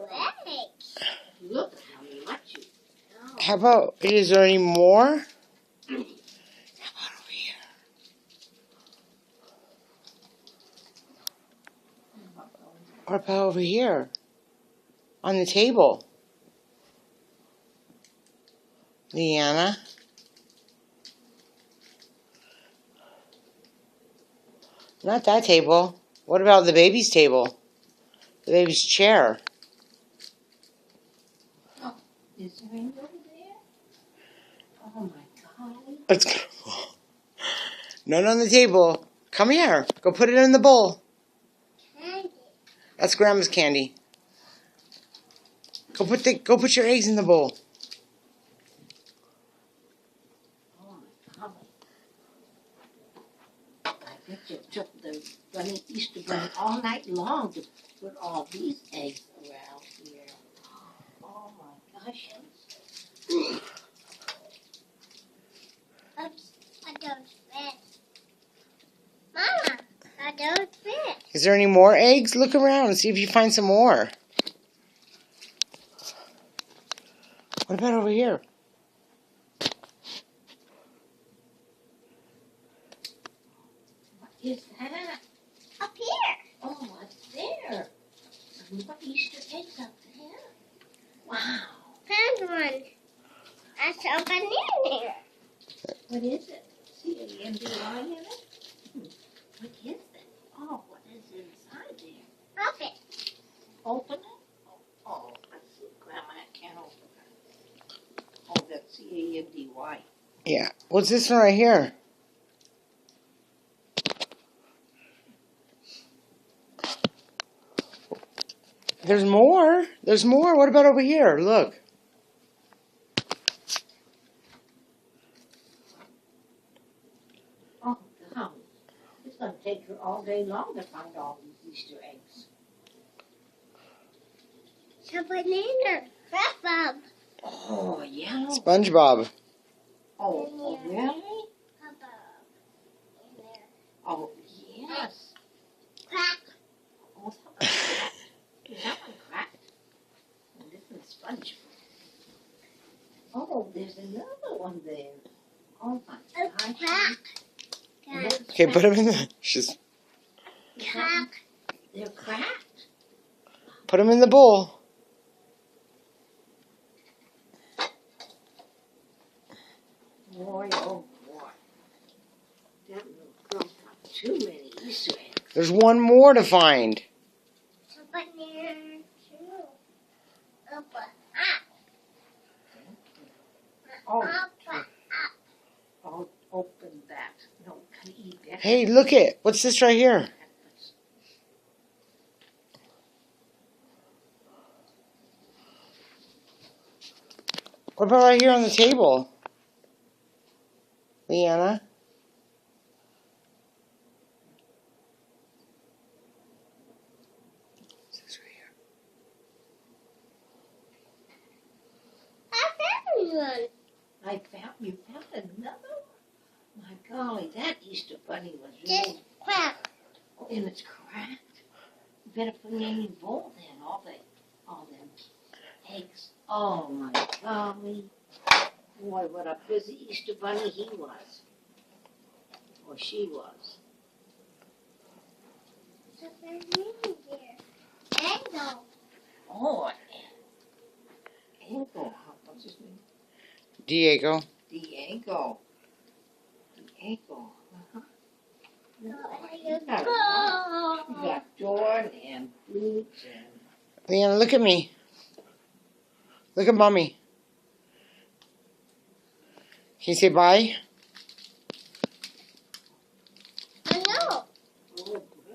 eggs. Look how much you know. How about, is there any more? How about over here? What about over here? On the table? Leanna? Not that table. What about the baby's table? The baby's chair? Oh, is there any over there? Oh my God. Let's go. None on the table. Come here. Go put it in the bowl. Candy. That's Grandma's candy. Go put your eggs in the bowl. Oh my God. I bet you took the Easter bunny all night long to put all these eggs around here. Oh my gosh. Oops, I don't fit. Mama, I don't fit. Is there any more eggs? Look around and see if you find some more. What about over here? What is that? Up here. Oh, what's there? Some little Easter eggs up there. Wow. Found one. I saw a banana there. What is it? C-A-N-D-Y in it? What is it? Oh, what is inside there? Open. Open it? Oh, let's see. Grandma, I can't open it. Oh, that's C-A-N-D-Y. Yeah. What's this one right here? There's more. There's more. What about over here? Look. Oh, golly. It's going to take her all day long to find all these Easter eggs. It's a banana. Bob. Oh, yellow. SpongeBob. Oh, really? Bob. In there. Oh, yes. Crack. Oh, is that one cracked? Oh, this is SpongeBob. Oh, there's another one there. Oh, my It's gosh. crack. Okay, put them in the. She's Crack. They're cracked. put them in the bowl. Boy, oh boy. That little girl got too many Easter eggs. There's one more to find. It's a banana too. Up. Oh, Up. oh, open that. No, can eat that. Hey, look it. What's this right here? What about right here on the table? Leanna? What's this right here? I found one. You found another one? My golly, that Easter bunny was Just really, crack. oh, and it's cracked. You better put it in your bowl then, all them eggs. Oh my golly. Boy, what a busy Easter bunny he was. Or she was. It's a banana there. Mango. Oh, Diego. What's his name? Diego. Diego. Diego. Uh-huh. Go. You got Jordan and Boots and... Leanna, look at me. Look at Mommy. Can you say bye?